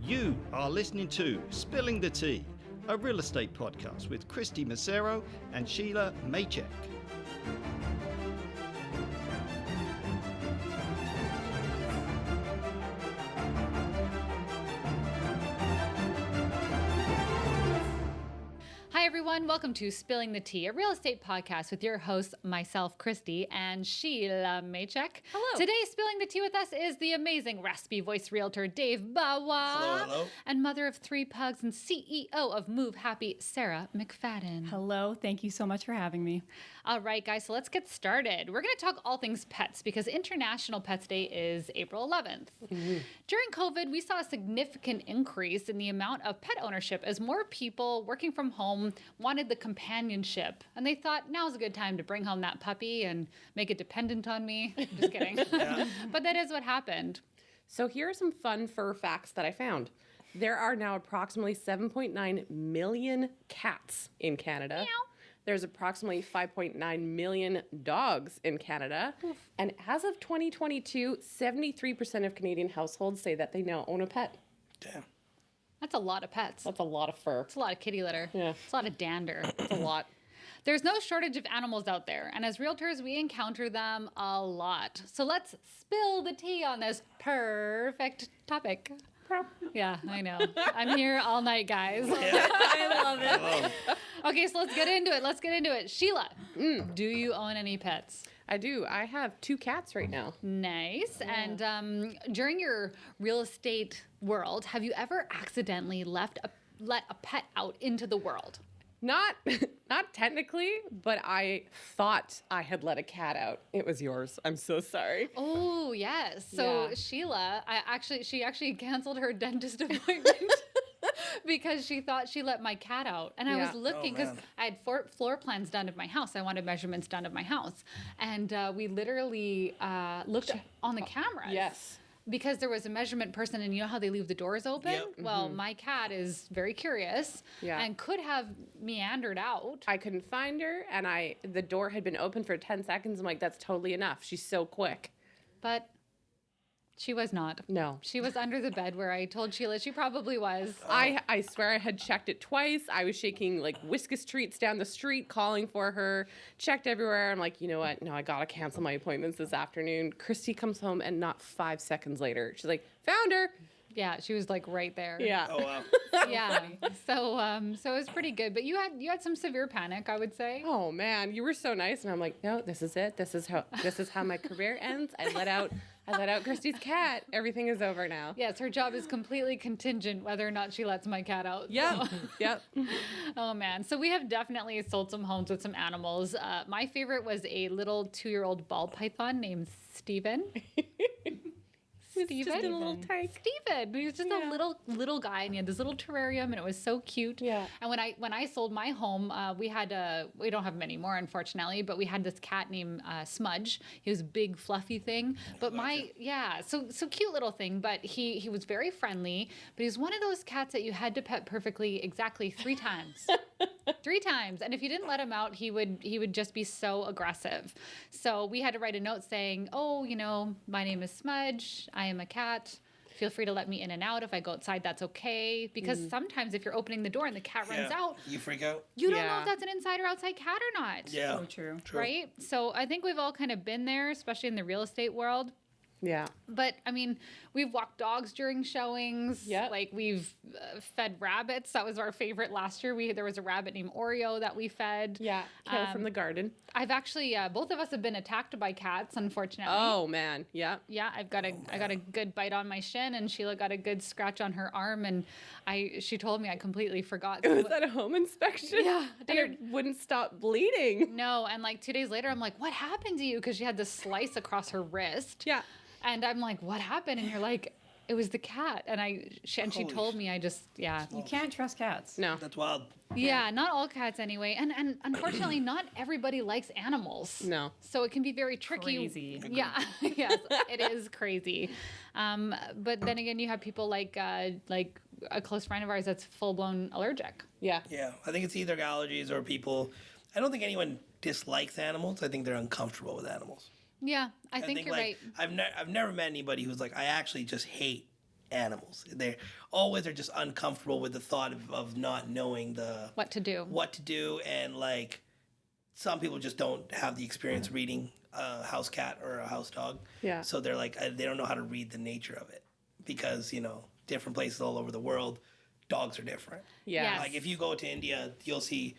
You are listening to Spilling the Tea, a real estate podcast with Kristy Macero and Shelagh Maychek. Hi everyone, welcome to Spilling the Tea, a real estate podcast with your hosts, myself, Kristy, and Shelagh Maychek. Hello. Today, Spilling the Tea with us is the amazing raspy voice realtor, Dave Bawa. Hello. And mother of 3 pugs and CEO of Move Happy, Sarah McFadden. Hello. Thank you so much for having me. All right, guys, so let's get started. We're going to talk all things pets because International Pets Day is April 11th. Mm-hmm. During COVID, we saw a significant increase in the amount of pet ownership as more people working from home wanted the companionship. And they thought, now's a good time to bring home that puppy and make it dependent on me. Just kidding. But that is what happened. So here are some fun fur facts that I found. There are now approximately 7.9 million cats in Canada. Meow. There's approximately 5.9 million dogs in Canada. Oof. And as of 2022, 73% of Canadian households say that they now own a pet. Damn. That's a lot of pets. That's a lot of fur. It's a lot of kitty litter. Yeah. It's a lot of dander. It's a lot. There's no shortage of animals out there, and as realtors, we encounter them a lot. So let's spill the tea on this perfect topic. Yeah, I know. I'm here all night, guys. I love it. Okay, so let's get into it. Shelagh, do you own any pets? I do. I have 2 cats right now. Nice. Yeah. And during your real estate world, have you ever accidentally let a pet out into the world? Not technically, but I thought I had let a cat out. It was yours. I'm so sorry. Oh, yes. So Yeah. Shelagh, she actually canceled her dentist appointment because she thought she let my cat out. And I was looking because I had floor plans done of my house. I wanted measurements done of my house. And we literally looked on the cameras. Yes. Because there was a measurement person, and you know how they leave the doors open? Yep. Well, my cat is very curious and could have meandered out. I couldn't find her, and the door had been open for 10 seconds. I'm like, that's totally enough. She's so quick. But she was not. No. She was under the bed where I told Shelagh she probably was. I swear I had checked it twice. I was shaking like Whiskas treats down the street, calling for her, checked everywhere. I'm like, you know what? No, I gotta cancel my appointments this afternoon. Kristy comes home, and not 5 seconds later, she's like, found her. Yeah, she was like right there. Yeah. Oh, wow. Yeah. So it was pretty good. But you had some severe panic, I would say. Oh man, you were so nice, and I'm like, no, this is it. This is how my career ends. I let out Kristy's cat. Everything is over now. Yes, her job is completely contingent whether or not she lets my cat out. Yep. Yep. Oh man. So we have definitely sold some homes with some animals. My favorite was a little 2-year-old ball python named Steven. Just a little tyke. Steven. He was just a little guy, and he had this little terrarium, and it was so cute. Yeah. And when I sold my home, we don't have him anymore, unfortunately, but we had this cat named Smudge. He was a big fluffy thing, but so cute little thing. But he was very friendly. But he was one of those cats that you had to pet perfectly exactly 3 times. 3 times, and if you didn't let him out, he would just be so aggressive. So we had to write a note saying, "Oh, my name is Smudge. I am a cat. Feel free to let me in and out. If I go outside, that's okay." Because sometimes if you're opening the door and the cat runs out, You freak out? you don't know if that's an inside or outside cat or not. Yeah. So true. Right? So I think we've all kind of been there, especially in the real estate world. Yeah. But, I mean, we've walked dogs during showings. Yeah. Like, we've fed rabbits. That was our favorite last year. There was a rabbit named Oreo that we fed. Yeah. Kale from the garden. I've actually, both of us have been attacked by cats, unfortunately. Oh, man. Yeah. Yeah, I got a good bite on my shin, and Shelagh got a good scratch on her arm, and she told me I completely forgot. Was that a home inspection? Yeah, And it wouldn't stop bleeding. No, and like 2 days later, I'm like, what happened to you? Because she had this slice across her wrist. Yeah. And I'm like, what happened? And you're like, it was the cat. And she told me, You can't trust cats. No. That's wild. Yeah, not all cats anyway. And unfortunately, not everybody likes animals. No. So it can be very tricky. Crazy. Yeah, yes, it is crazy. But then again, you have people like a close friend of ours that's full-blown allergic. Yeah. Yeah. I think it's either allergies or people. I don't think anyone dislikes animals. I think they're uncomfortable with animals. Yeah, I think you're like, right. I've never met anybody who's like, I actually just hate animals. They always are just uncomfortable with the thought of not knowing What to do. And like some people just don't have the experience reading a house cat or a house dog. Yeah. So they're like, they don't know how to read the nature of it because, different places all over the world, dogs are different. Yeah. Yes. Like if you go to India, you'll see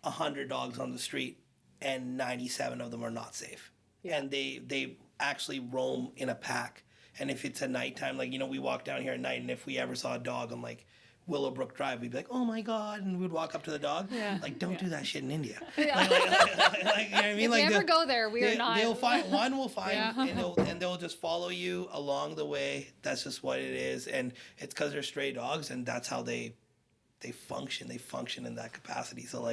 100 dogs on the street and 97 of them are not safe. Yeah. And they actually roam in a pack. And if it's at nighttime, like, we walk down here at night and if we ever saw a dog on like Willowbrook Drive, we'd be like, oh my God. And we'd walk up to the dog. Yeah. Like, don't do that shit in India. Like, you know what I mean? If Like we ever go there, we are not. They'll find, one will find, Yeah. and they'll just follow you along the way. That's just what it is. And it's because they're stray dogs and that's how they function. They function in that capacity. So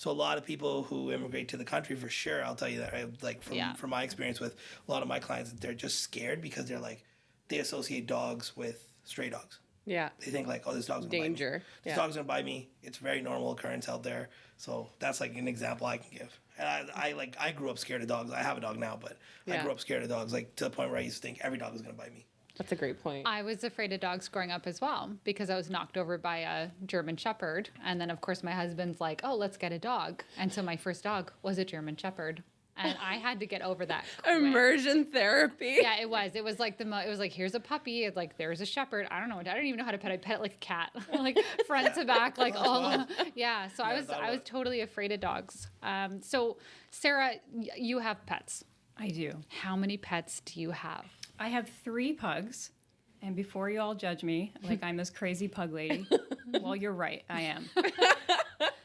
a lot of people who immigrate to the country, for sure, I'll tell you that. Like from my experience with a lot of my clients, they're just scared because they're like, they associate dogs with stray dogs. Yeah. They think like, oh, this dog's gonna Danger. bite me. This Yeah. dog's gonna bite me. It's a very normal occurrence out there. So that's like an example I can give. And I grew up scared of dogs. I have a dog now, but I Yeah. grew up scared of dogs, like to the point where I used to think every dog was gonna bite me. That's a great point. I was afraid of dogs growing up as well because I was knocked over by a German Shepherd. And then, of course, my husband's like, oh, let's get a dog. And so my first dog was a German Shepherd. And I had to get over that. quick. Immersion therapy. Yeah, it was. It was like it was like, here's a puppy. It's like, there's a shepherd. I don't know. I don't even know how to pet. I pet it like a cat, like front to back, like all. Yeah. So I was totally afraid of dogs. So Sarah, you have pets. I do. How many pets do you have? I have 3 pugs. And before you all judge me, like I'm this crazy pug lady, well, you're right. I am.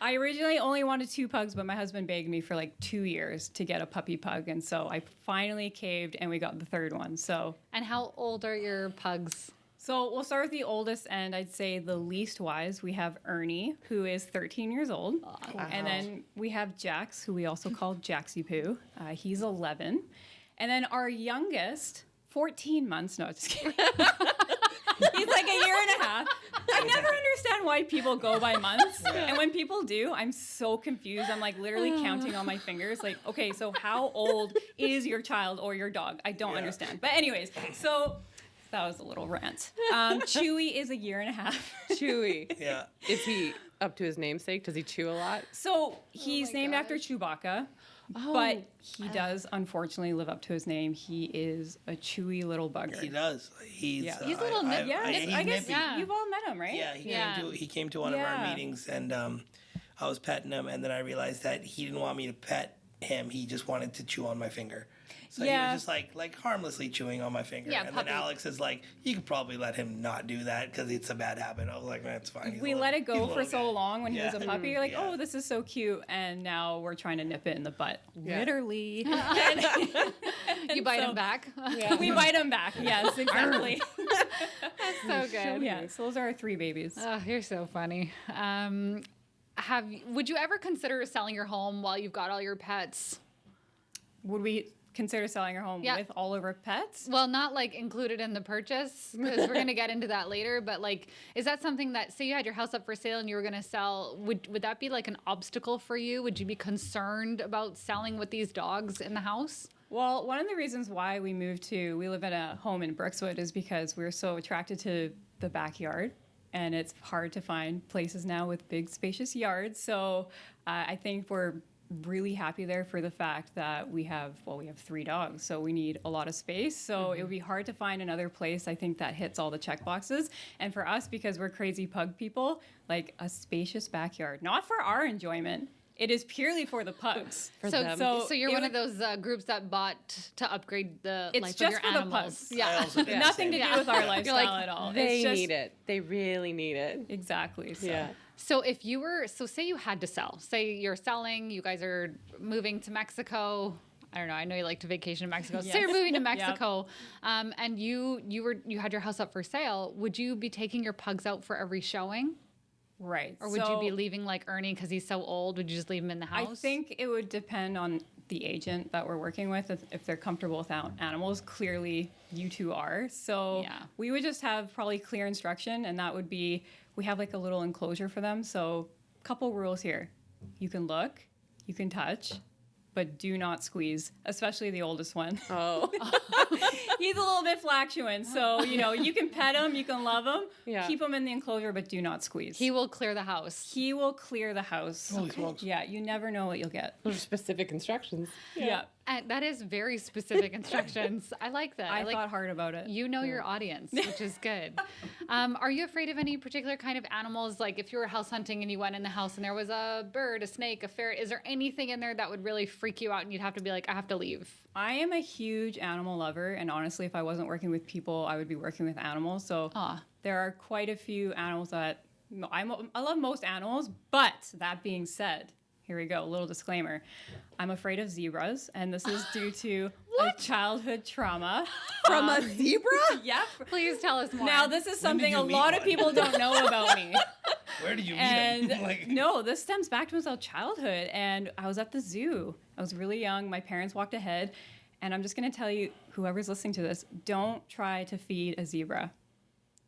I originally only wanted 2 pugs, but my husband begged me for like 2 years to get a puppy pug. And so I finally caved and we got the 3rd one. And how old are your pugs? So we'll start with the oldest and I'd say the least wise. We have Ernie, who is 13 years old. And then we have Jax, who we also call Jaxie Poo. He's 11. And then our youngest, 14 months. No, just kidding. He's like a year and a half. I never understand why people go by months. And when people do, I'm so confused. I'm like literally counting on my fingers. Like, okay, so how old is your child or your dog? I don't understand. But anyways, so that was a little rant. Chewy is a year and a half. Chewy. Yeah. Is he up to his namesake? Does he chew a lot? So he's named after Chewbacca. But he does, unfortunately, live up to his name. He is a chewy little bugger. He does. He's He's a little nip. Yeah, he's I guess nippy. you've all met him, right? Yeah, he came to one of our meetings, and I was petting him, and then I realized that he didn't want me to pet him. He just wanted to chew on my finger. So he was just like harmlessly chewing on my finger. Yeah, and puppy. then Alex is like, you could probably let him not do that because it's a bad habit. I was like, man, it's fine. We let it go for so long when he was a Yeah. puppy. You're like, Yeah. oh, this is so cute. And now we're trying to nip it in the butt. Yeah. Literally. You bite him back. We bite him back. Yes, exactly. So good. Yeah, so those are our 3 babies. Oh, you're so funny. Would you ever consider selling your home while you've got all your pets? Would we consider selling our home with all of our pets? Well, not like included in the purchase because we're going to get into that later. But like, is that something that, say you had your house up for sale and you were going to sell, would that be like an obstacle for you? Would you be concerned about selling with these dogs in the house? Well, one of the reasons why we live in a home in Brookswood is because we're so attracted to the backyard. And it's hard to find places now with big, spacious yards. So I think we're really happy there for the fact that we have 3 dogs, so we need a lot of space. So it would be hard to find another place, I think, that hits all the check boxes. And for us, because we're crazy pug people, like a spacious backyard, not for our enjoyment. It is purely for the pugs. So you're one of those groups that bought to upgrade the life of your for animals. the pugs. I Yeah. also did the Nothing to same. do with our You're lifestyle like, at all. they It's just, need it. They really need it. Exactly. So. Yeah. So say you had to sell, say you're selling, you guys are moving to Mexico. I don't know. I know you like to vacation in Mexico. Yes. Say you're moving to Mexico, and you had your house up for sale. Would you be taking your pugs out for every showing? Right. Or would you be leaving like Ernie because he's so old? Would you just leave him in the house? I think it would depend on the agent that we're working with. If they're comfortable with animals, clearly you 2 are. So we would just have probably clear instruction, and that would be, we have like a little enclosure for them. So a couple rules here. You can look, you can touch, but do not squeeze, especially the oldest one. Oh. He's a little bit fluctuant, so you can pet him, you can love him, Yeah. keep him in the enclosure, but do not squeeze. He will clear the house. He will clear the house. Holy smokes. Yeah, you never know what you'll get. Those are specific instructions. Yeah. And that is very specific instructions. I like that. I like thought hard about it. you know your audience, which is good. Are you afraid of any particular kind of animals? Like if you were house hunting and you went in the house and there was a bird, a snake, a ferret, is there anything in there that would really freak you out and you'd have to be like, I have to leave? I am a huge animal lover, and honestly, if I wasn't working with people, I would be working with animals. So there are quite a few animals that I love most animals, but that being said, here we go, a little disclaimer. I'm afraid of zebras, and this is due to a childhood trauma. From a zebra? Yeah. Please tell us more. Now, this is something you a meet lot of one? people don't know about me. Where did you meet And him? Like, no, this stems back to my childhood. And I was at the zoo. I was really young. My parents walked ahead. And I'm just going to tell you, whoever's listening to this, don't try to feed a zebra.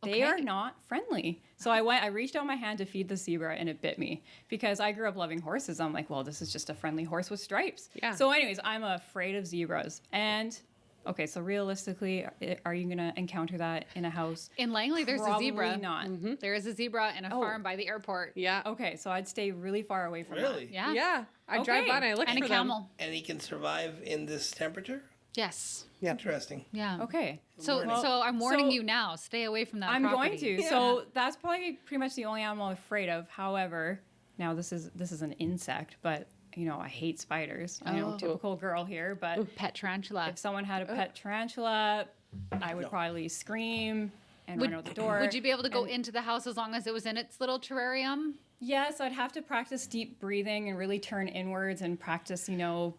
They are not friendly. So I reached out my hand to feed the zebra and it bit me because I grew up loving horses. I'm like, well, this is just a friendly horse with stripes. Yeah. So anyways, I'm afraid of zebras. And okay, so realistically, are you going to encounter that in a house? in Langley, there's Probably a zebra. not. There is a zebra in a farm by the airport. Yeah. Okay, so I'd stay really far away from really? Yeah. Yeah. I drive Okay. by and I look And for a them. camel. And he can survive in this temperature? Yes. Interesting. Yeah. that. Okay. So Warning. I'm warning So- you now. Stay away from that I'm property. going to. So that's probably pretty much the only animal I'm afraid of. However, now this is an insect, but I hate spiders. I know, typical girl here, but Pet tarantula. if someone had a pet tarantula, I would probably scream and run out the door. Would you be able to go into the house as long as it was in its little terrarium? Yes, I'd have to practice deep breathing and really turn inwards and practice,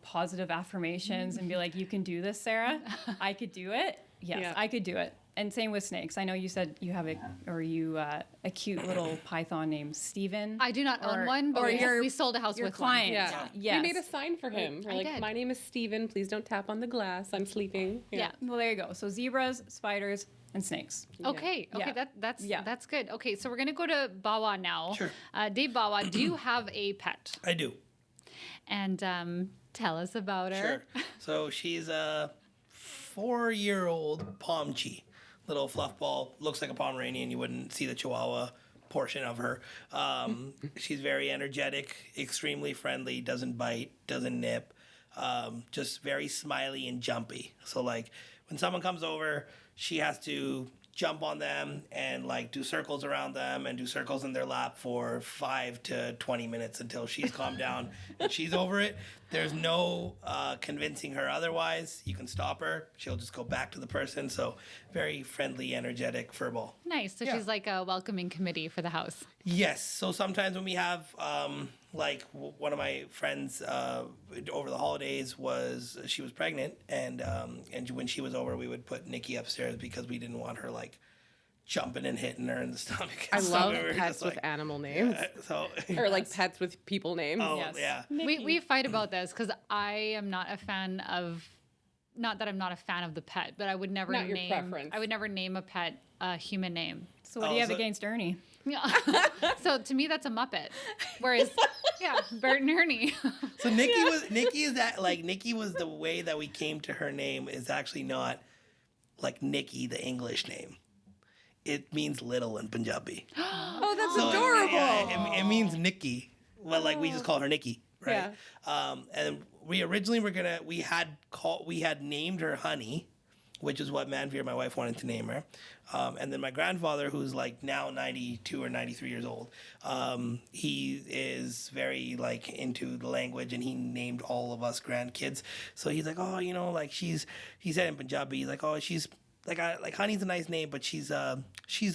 positive affirmations and be like, you can do this, Sarah. I could do it. Yes, Yeah. I could do it. And same with snakes. I know you said you have a cute little python named Steven. I do not own Or- one, but or your- we sold a house your with client. Yeah. Yes. We made a sign for him. We're I like, did. my name is Steven. Please don't tap on the glass. I'm sleeping. one. Yeah. Well, there you go. So zebras, spiders, and snakes. Okay. Okay. Yeah. That's good. Okay. So we're gonna go to Bawa now. Sure. Dave Bawa, do you have a pet? I do. And tell us about her. Sure. So she's a 4-year-old Pomchi, little fluff ball. Looks like a Pomeranian. You wouldn't see the Chihuahua portion of her. She's very energetic, extremely friendly, doesn't bite, doesn't nip, just very smiley and jumpy. So like when someone comes over, she has to jump on them and like do circles around them and do circles in their lap for 5 to 20 minutes until she's calmed down and she's over it. There's no convincing her otherwise. You can stop her. She'll just go back to the person. So very friendly, energetic furball. Nice. So Yeah. she's like a welcoming committee for the house. Yes. So sometimes when we have, one of my friends over the holidays she was pregnant, and when she was over, we would put Nikki upstairs because we didn't want her like jumping and hitting her in the stomach. I and love stuff. We were pets just with like, animal names. so Or like pets with people names. oh Yes. yeah. We fight about this because I am not a fan of. Not that I'm not a fan of the pet, but I would never Not your name. preference. I would never name a pet a human name. So what do you have so- against Ernie? Yeah. So to me, that's a Muppet. Whereas, yeah, Bert and Ernie. So Nikki was the way that we came to her name is actually not like Nikki, the English name. It means little in Punjabi. Oh, that's So, adorable. yeah, it means Nikki. Well, like we just call her Nikki, right? Yeah. And we originally we had named her Honey, which is what Manveer, my wife, wanted to name her. And then my grandfather, who's like now 92 or 93 years old, he is very like into the language, and he named all of us grandkids. So he's like, oh, he said in Punjabi, he's like, oh, she's like Honey's a nice name, but she's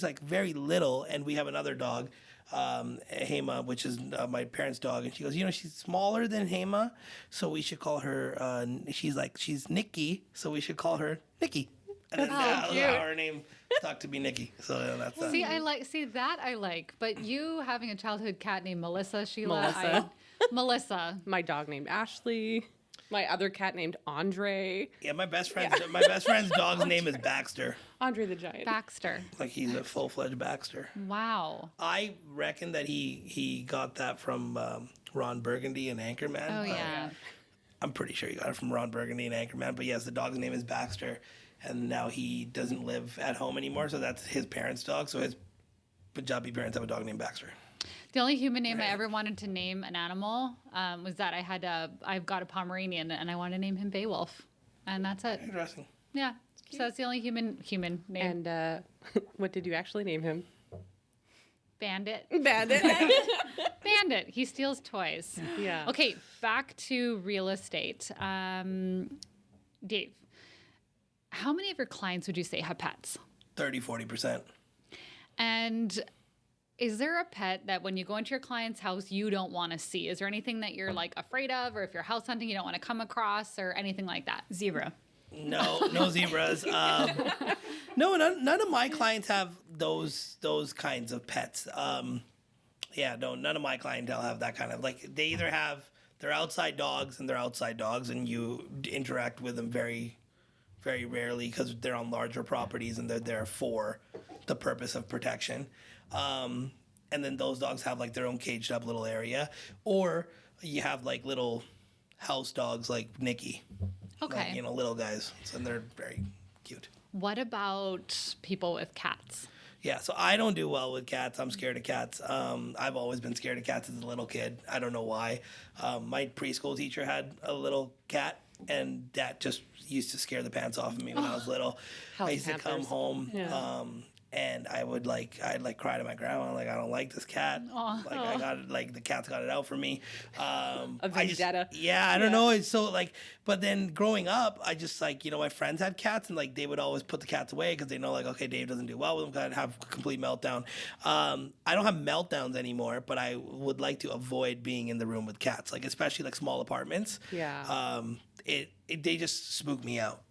like very little, and we have another dog. Hema, which is my parents' dog, and she goes, she's smaller than Hema, so we should call her. She's Nikki, so we should call her Nikki. And then her name stuck to be Nikki. So that's that. See that I like, but you having a childhood cat named Melissa, Sheila, Melissa. Melissa. My dog named Ashley. My other cat named Andre. Yeah, my best friend's dog's name is Baxter. Andre the Giant. Baxter. Like he's a full-fledged Baxter. Wow. I reckon that he got that from Ron Burgundy and Anchorman. Oh yeah. I'm pretty sure he got it from Ron Burgundy and Anchorman. But yes, the dog's name is Baxter, and now he doesn't live at home anymore, so that's his parents' dog. So his Punjabi parents have a dog named Baxter. The only human name I ever wanted to name an animal was that I've got a Pomeranian and I wanted to name him Beowulf, and that's it. Interesting. Yeah, so that's the only human name. And what did you actually name him? Bandit. Bandit. Bandit. He steals toys. Yeah. Okay, back to real estate. Dave, how many of your clients would you say have pets? 30-40%. And is there a pet that when you go into your client's house you don't want to see? Is there anything that you're like afraid of, or if you're house hunting you don't want to come across, or anything like that? Zebra. No zebras. No, none of my clients have those kinds of pets. None of my clientele have that kind of, like, they either have their outside dogs and you interact with them very, very rarely because they're on larger properties and they're there for the purpose of protection. And then those dogs have like their own caged up little area, or you have like little house dogs like Nikki. Okay. Like, little guys. So they're very cute. What about people with cats? Yeah, so I don't do well with cats. I'm scared of cats. I've always been scared of cats as a little kid. I don't know why. My preschool teacher had a little cat, and that just used to scare the pants off of me when I was little. House I used to come Panthers. home, Yeah. and I'd cry to my grandma, like, I don't like this cat. Like, I got it, like, the cat's got it out for me. A vendetta. I don't know. It's so, like, but then growing up, I just, like, my friends had cats, and, like, they would always put the cats away because they know, like, okay, Dave doesn't do well with them, I'd have a complete meltdown. I don't have meltdowns anymore, but I would like to avoid being in the room with cats, like, especially, like, small apartments. Yeah. They just spook me out.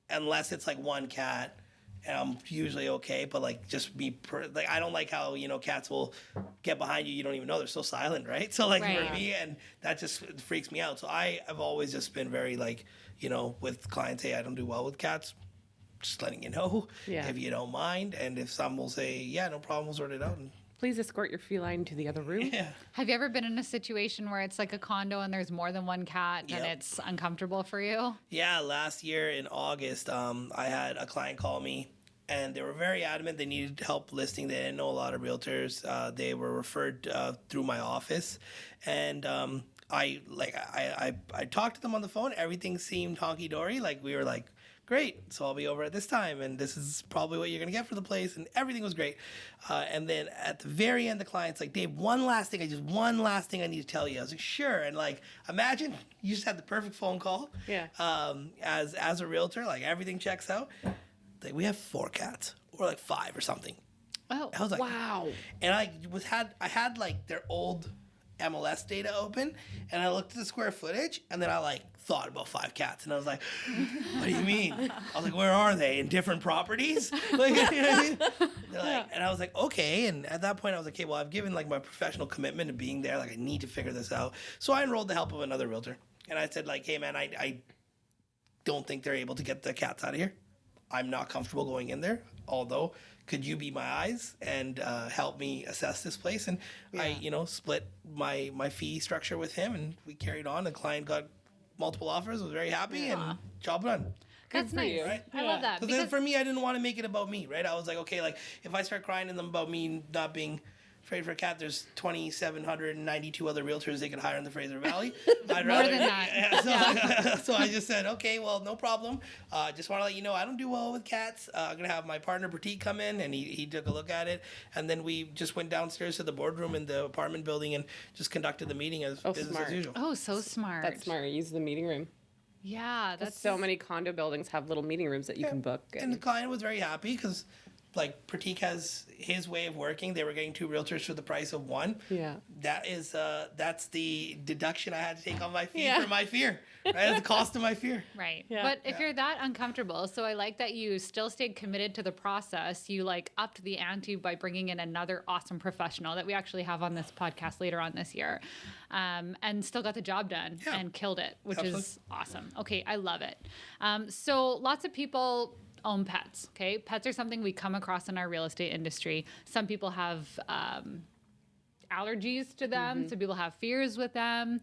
Unless it's, like, one cat, and I'm usually okay, but like just I don't like how cats will get behind you don't even know, they're so silent, right? So like Right. for me, and that just freaks me out. So I've always just been very like with clients, hey, I don't do well with cats, just letting you know. Yeah. If you don't mind, and if some will say yeah, no problem, we'll sort it out. And, Please escort your feline to the other room. yeah. Have you ever been in a situation where it's like a condo and there's more than one cat and Yep. it's uncomfortable for you? Yeah, last year in August, I had a client call me, and they were very adamant they needed help listing. They didn't know a lot of realtors. They were referred through my office, and I talked to them on the phone. Everything seemed honky dory. Like we were like, great, so I'll be over at this time, and this is probably what you're gonna get for the place, and everything was great. And then at the very end, the client's like, Dave, one last thing I need to tell you. I was like, sure. And like, imagine you just had the perfect phone call. Yeah. As a realtor, like everything checks out. Like, we have 4 cats, or like 5 or something. Oh, I was like, Wow. and I had like their old MLS data open, and I looked at the square footage, and then I like thought about 5 cats, and I was like, what do you mean? I was like, where are they? In different properties? Like, you know what I mean? They're like, and I was like, okay. And at that point I was like, okay, well, I've given like my professional commitment to being there. Like, I need to figure this out. So I enrolled the help of another realtor, and I said like, hey man, I don't think they're able to get the cats out of here. I'm not comfortable going in there, although could you be my eyes and help me assess this place? And I, split my fee structure with him, and we carried on. The client got multiple offers, was very happy, and job done. that's for nice. you. Right? I love that. Because then for me, I didn't want to make it about me, right? I was like, okay, like if I start crying to them about me not being afraid for a cat, there's 2,792 other realtors they could hire in the Fraser Valley. I'd More than that. Yeah, so I just said, okay, well, no problem. Just want to let you know I don't do well with cats. I'm going to have my partner, Pratik, come in, and he took a look at it. And then we just went downstairs to the boardroom in the apartment building and just conducted the meeting as business smart. as usual. Oh, so smart. That's smart. Use the meeting room. Yeah, that's So many condo buildings have little meeting rooms that you can book. And the client was very happy because, like, Pratik has his way of working. They were getting 2 realtors for the price of 1. Yeah. That's the deduction I had to take on my fee Yeah. for my fear. Right, that's the cost of my fear. right. Yeah. But if you're that uncomfortable, so I like that you still stayed committed to the process. You like upped the ante by bringing in another awesome professional that we actually have on this podcast later on this year, and still got the job done Yeah. and killed it, which Absolutely. is awesome. Okay, I love it. So lots of people own pets. Okay, pets are something we come across in our real estate industry. Some people have allergies to them. Some people have fears with them.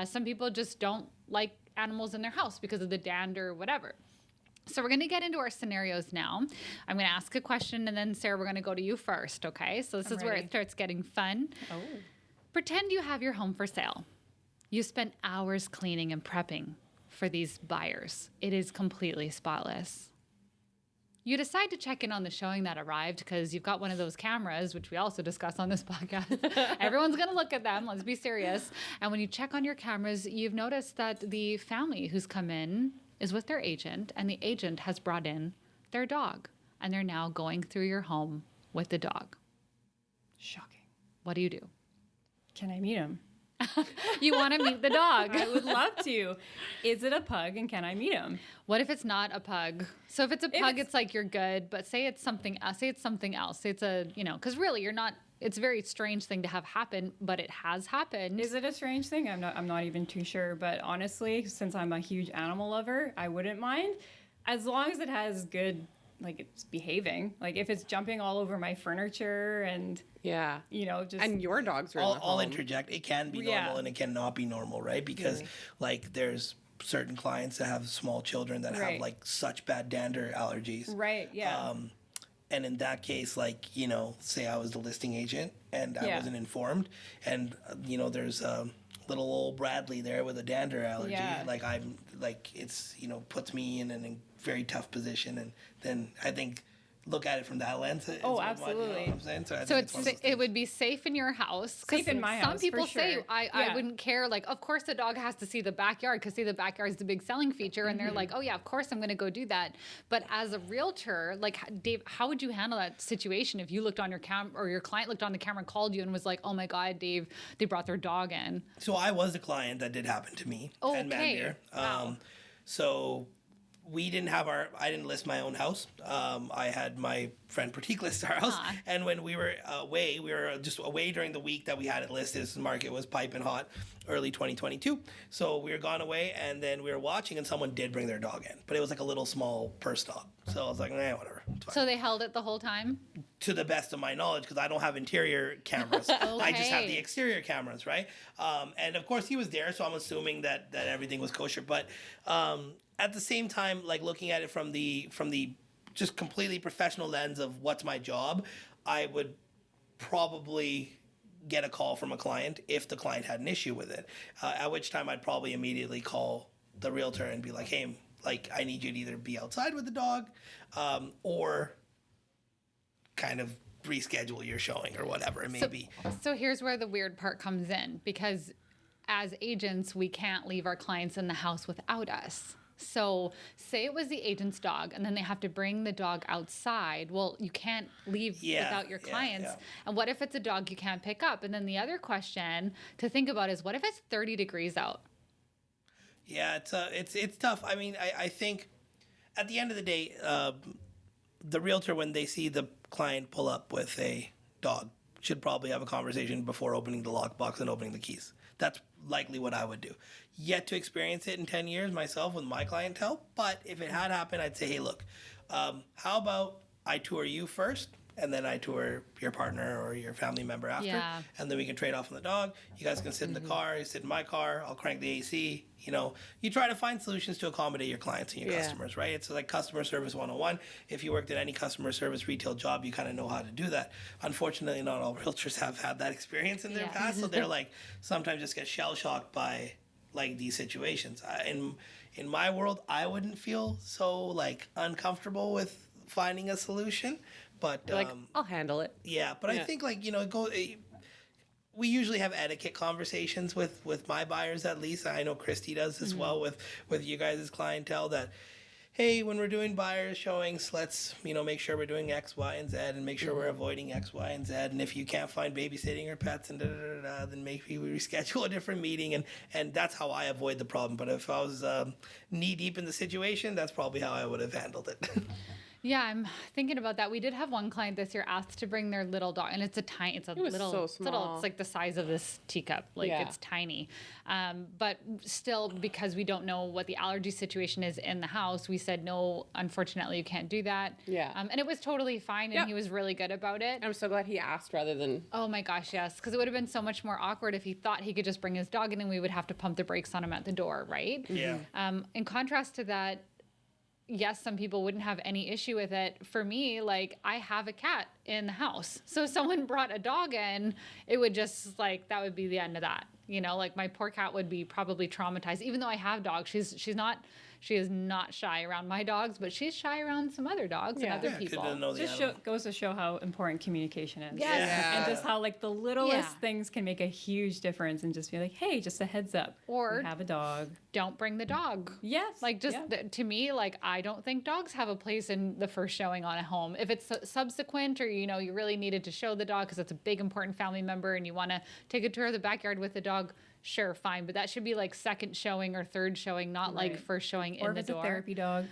Some people just don't like animals in their house because of the dander or whatever. So we're going to get into our scenarios now. I'm going to ask a question, and then Sarah, we're going to go to you first, okay? So this is where it starts getting fun. Oh. Pretend you have your home for sale. You spent hours cleaning and prepping for these buyers. It is completely spotless. You decide to check in on the showing that arrived because you've got one of those cameras, which we also discuss on this podcast. Everyone's going to look at them. Let's be serious. And when you check on your cameras, you've noticed that the family who's come in is with their agent, and the agent has brought in their dog, and they're now going through your home with the dog. Shocking. What do you do? Can I meet him? You want to meet the dog. I would love to. Is it a pug, and can I meet him? What if it's not a pug? So if it's a pug, it's like you're good, but say it's something else. Say it's something else. Say it's a, because really you're not, it's a very strange thing to have happen, but it has happened. Is it a strange thing? I'm not even too sure, but honestly, since I'm a huge animal lover, I wouldn't mind as long as it has good, like it's behaving. Like if it's jumping all over my furniture and Yeah. just And your dogs are in the I'll home. interject. It can be normal and it cannot be normal, right? Because like there's certain clients that have small children that have like such bad dander allergies. Right, yeah. And in that case, like, say I was the listing agent and I wasn't informed, and, there's little old Bradley there with a dander allergy. Yeah. Like, I'm, like, it's, puts me in a very tough position. And then I think look at it from that lens. Oh, absolutely. What I'm saying? So it would be safe in your house. Safe in my some house, people for say sure. I wouldn't care. Like, of course the dog has to see the backyard because the backyard is the big selling feature, and they're like, oh yeah, of course I'm going to go do that. But as a realtor, like Dave, how would you handle that situation if you looked on your or your client looked on the camera and called you and was like, oh my God, Dave, they brought their dog in? So I was the client that did happen to me and Mandir. Wow. So we didn't have I didn't list my own house. I had my friend Pratik list our house. And when we were away, we were just away during the week that we had it listed. The market was piping hot early 2022. So we were gone away, and then we were watching, and someone did bring their dog in. But it was like a little small purse dog. So I was like, whatever. It's fine. So they held it the whole time? To the best of my knowledge, because I don't have interior cameras. I just have the exterior cameras, right? And of course he was there, so I'm assuming that everything was kosher. But at the same time, like looking at it from the just completely professional lens of what's my job, I would probably get a call from a client if the client had an issue with it. At which time I'd probably immediately call the realtor and be like, hey, like I need you to either be outside with the dog or kind of reschedule your showing or whatever it may be. So here's where the weird part comes in, because as agents, we can't leave our clients in the house without us. So say it was the agent's dog and then they have to bring the dog outside. Well, you can't leave without your clients. And what if it's a dog you can't pick up? And then the other question to think about is, what if it's 30 degrees out? Yeah, it's tough. I mean, I think at the end of the day, the realtor, when they see the client pull up with a dog, should probably have a conversation before opening the lockbox and opening the keys. That's likely what I would do. Yet to experience it in 10 years myself with my clientele, but if it had happened, I'd say, hey, look, how about I tour you first, and then I tour your partner or your family member after, and then we can trade off on the dog. You guys can sit in the car, you sit in my car, I'll crank the AC. You try to find solutions to accommodate your clients and your customers, right? It's like customer service 101. If you worked at any customer service retail job, you kind of know how to do that. Unfortunately, not all realtors have had that experience in their past, so they're like sometimes just get shell-shocked by like these situations. In my world, I wouldn't feel so like uncomfortable with finding a solution, but I'll handle it. Yeah, but I think like we usually have etiquette conversations with my buyers, at least. I know Kristy does as well with you guys' clientele, that hey, when we're doing buyers showings, let's make sure we're doing X, Y, and Z, and make sure we're avoiding X, Y, and Z. And if you can't find babysitting or pets and then maybe we reschedule a different meeting. And that's how I avoid the problem. But if I was knee deep in the situation, that's probably how I would have handled it. Yeah, I'm thinking about that. We did have one client this year asked to bring their little dog, and it's a was little, so it's little, small. it's like the size of this teacup. Like Yeah. it's tiny. But still, because we don't know what the allergy situation is in the house, we said, no, unfortunately, you can't do that. Yeah. And it was totally fine, and Yep. he was really good about it. I'm so glad he asked rather than. Oh my gosh, yes. Because it would have been so much more awkward if he thought he could just bring his dog in and we would have to pump the brakes on him at the door, right? Yeah. In contrast to that, yes, some people wouldn't have any issue with it. For me, like, I have a cat in the house. So if someone brought a dog in, it would just, like, that would be the end of that. You know, like, my poor cat would be probably traumatized. Even though I have dogs, she is not shy around my dogs, but she's shy around some other dogs and Yeah. other Yeah, 'cause people. they don't know the Just animal. goes to show how important communication is. Yes. Yeah. And just how like the littlest Yeah. things can make a huge difference and just be like, hey, just a heads up. Or- we have a dog. Don't bring the dog. Yes. Like, just yeah. to me, like, I don't think dogs have a place in the first showing on a home. If it's subsequent, or, you know, you really needed to show the dog because it's a big, important family member and you want to take a tour of the backyard with the dog, sure, fine. But that should be like second showing or third showing, not like Right. first showing Or in if the it's door. a therapy dog.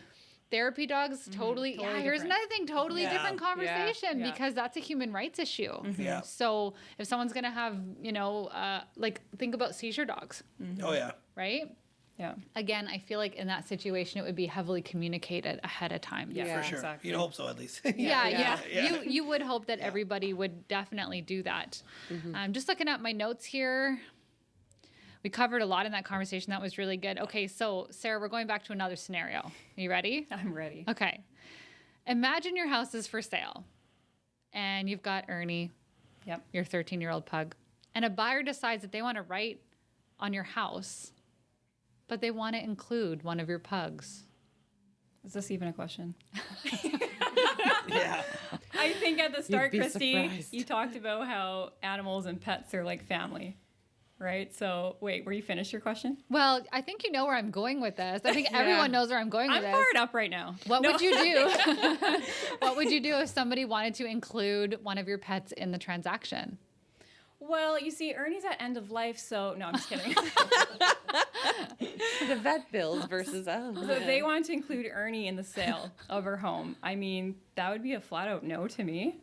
Therapy dogs, totally. totally Yeah, here's different. another thing, totally Yeah. different conversation Yeah. because that's a human rights issue. Yeah. So if someone's going to have, you know, like, think about seizure dogs, Oh yeah. right? Yeah. Again, I feel like in that situation, it would be heavily communicated ahead of time. Yeah. For sure. exactly. You'd hope so, at least. Yeah, Yeah. yeah. You would hope that everybody would definitely do that. Just looking at my notes here, we covered a lot in that conversation. That was really good. Okay, so Sarah, we're going back to another scenario. Are you ready? I'm ready. Okay. Imagine your house is for sale, and you've got Ernie, Yep. your 13-year-old pug, and a buyer decides that they want to write on your house, but they want to include one of your pugs. Is this even a question? Yeah. I think at the start, be Kristy, surprised. you talked about how animals and pets are like family, right? So wait, were you finished your question? Well, I think you know where I'm going with this. I think everyone knows where I'm going with I'm this. fired up right now. What would you do? What would you do if somebody wanted to include one of your pets in the transaction? Well, you see, Ernie's at end of life, so no, I'm just kidding. The vet bills versus So if they want to include Ernie in the sale of her home, I mean, that would be a flat out no to me.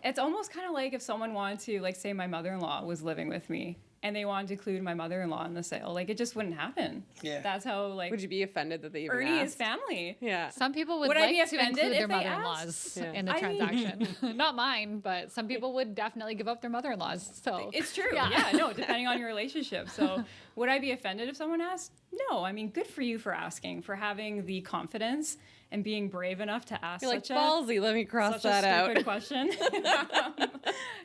It's almost kind of like if someone wanted to, like, say my mother-in-law was living with me and they wanted to include my mother-in-law in the sale. Like, it just wouldn't happen. Yeah. That's how, like, Would you be offended that they even Ernie is asked? family. Yeah. Some people would Would I like be to offended include their if they mother-in-laws asked? Yeah. in the I mean- transaction. Not mine, but some people would definitely give up their mother-in-laws. So It's true. Yeah. Yeah. No, depending on your relationship. So would I be offended if someone asked? No. I mean, good for you for asking, for having the confidence and being brave enough to ask You're like, such ballsy, let me cross that a stupid out. question.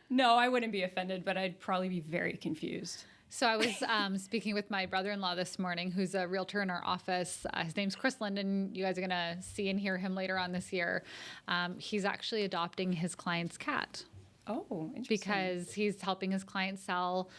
No, I wouldn't be offended, but I'd probably be very confused. So I was speaking with my brother-in-law this morning, who's a realtor in our office. His name's Chris Linden. You guys are going to see and hear him later on this year. He's actually adopting his client's cat Oh, interesting. because he's helping his client sell.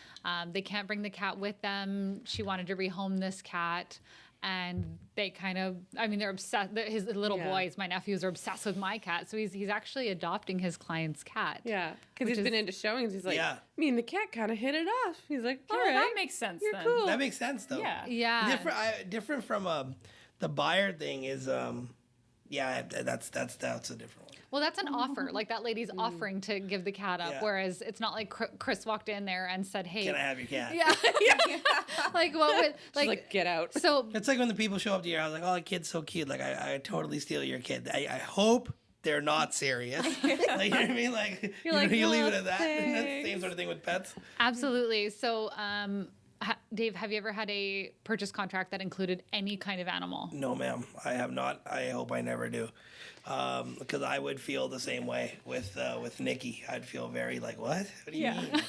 They can't bring the cat with them. She wanted to rehome this cat. And they kind of, I mean, they're obsessed. His little Yeah. boys, my nephews, are obsessed with my cat. So he's actually adopting his client's cat. Yeah, because Which he's been is- into showings. He's like, Yeah. me and the cat kind of hit it off. He's like, all Oh, right, that makes sense you're then. cool. That makes sense, though. Yeah. Yeah. Different from the buyer thing is, yeah, that's a different one. Well, that's an offer. Like, that lady's offering to give the cat up, Yeah. whereas it's not like Chris walked in there and said, "Hey, Can I have your cat? yeah, like what would She's like, get out. so It's like when the people show up to your house, like, oh, the kid's so cute. Like, I totally steal your kid. I hope they're not serious. Like, you know what I mean? Like, like, you leave "Oh, it at that. That's the thanks." same sort of thing with pets. absolutely. So, Dave, have you ever had a purchase contract that included any kind of animal? No, ma'am. I have not. I hope I never do. Because I would feel the same way with Nikki. I'd feel very like, what? What do you Yeah. mean?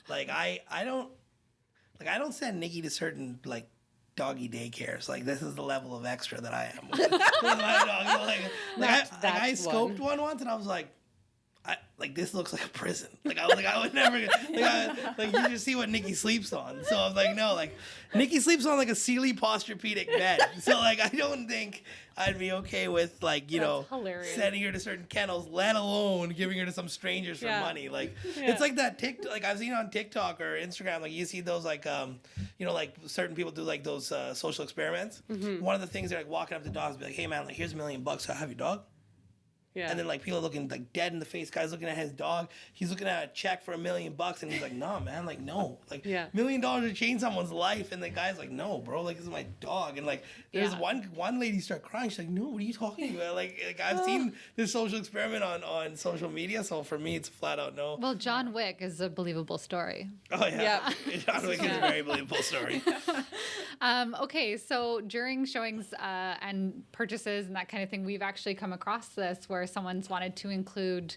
Like, I don't send Nikki to certain, like, doggy daycares. Like, this is the level of extra that I am with my dog. I That's scoped one once and I was like, this looks like a prison. I would never. You just see what Nikki sleeps on. So I was like, no, Nikki sleeps on like a Sealy Posturepedic bed. So I don't think I'd be okay with hilarious. sending her to certain kennels, let alone giving her to some strangers for Yeah. money. It's like that TikTok. Like, I've seen on TikTok or Instagram. Like, you see those like certain people do like those social experiments. One of the things they're like walking up to dogs, be like, hey man, like, here's $1 million. So I have your dog. Yeah. And then like people are looking like dead in the face. Guy's looking at his dog. He's looking at a check for $1 million, and he's like, "Nah, man, like no, like $1 million to change someone's life." And the guy's like, "No, bro, like this is my dog." And like there's one lady start crying. She's like, "No, what are you talking about?" Like I've seen this social experiment on social media. So for me, it's a flat out no. Well, John Wick is a believable story. Oh yeah, John Wick is a very believable story. Okay, so during showings and purchases and that kind of thing, we've actually come across this where someone's wanted to include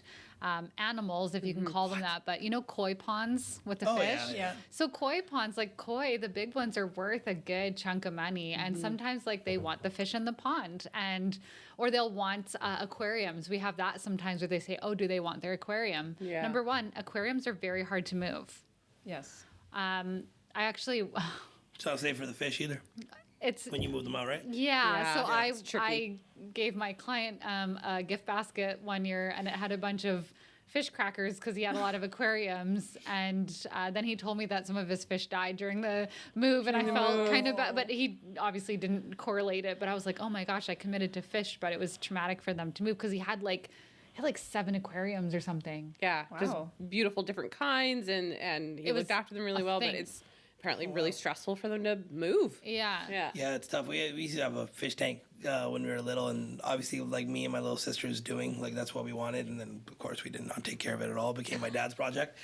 animals, if you can call them that, but you know, koi ponds with the fish? Yeah. So koi ponds, like koi, the big ones are worth a good chunk of money. And sometimes like they want the fish in the pond or they'll want aquariums. We have that sometimes where they say, oh, do they want their aquarium? Yeah. Number one, aquariums are very hard to move. Yes. I actually... It's not safe for the fish either It's when you move them out, right? yeah. So it's tricky. I gave my client a gift basket one year, and it had a bunch of fish crackers because he had a lot of aquariums. And then he told me that some of his fish died during the move, and I felt kind of bad. But he obviously didn't correlate it. But I was like, oh my gosh, I committed to fish, but it was traumatic for them to move because he had like 7 aquariums or something. Yeah, Wow. just beautiful different kinds, and he It was looked after them really a well. thing. But it's apparently really stressful for them to move. Yeah. Yeah. Yeah, it's tough. We used to have a fish tank when we were little, and obviously, like me and my little sister was doing, like that's what we wanted, and then of course we did not take care of it at all. It became my dad's project.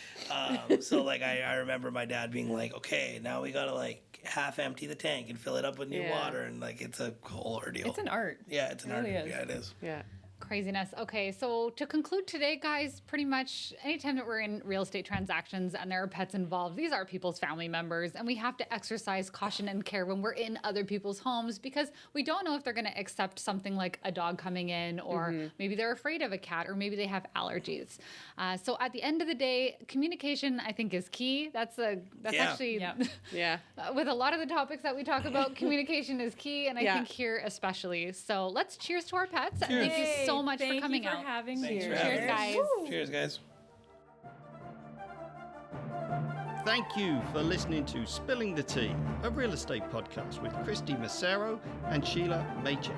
So like I remember my dad being like, "Okay, now we gotta like half empty the tank and fill it up with new water," and like it's a whole ordeal. It's an art. Yeah, it's an really art. is. Yeah, it is. Yeah. Craziness. Okay, so to conclude today, guys, pretty much anytime that we're in real estate transactions and there are pets involved, these are people's family members, and we have to exercise caution and care when we're in other people's homes because we don't know if they're going to accept something like a dog coming in, or maybe they're afraid of a cat, or maybe they have allergies. So at the end of the day, communication, I think, is key. That's actually Yeah. with a lot of the topics that we talk about, communication is key, and I think here especially. So let's cheers to our pets. And thank you so much for coming Thank you out. for having me. Thanks for Cheers, having guys. us. Cheers, guys. Thank you for listening to Spilling the Tea, a real estate podcast with Kristy Massero and Shelagh Maycheck.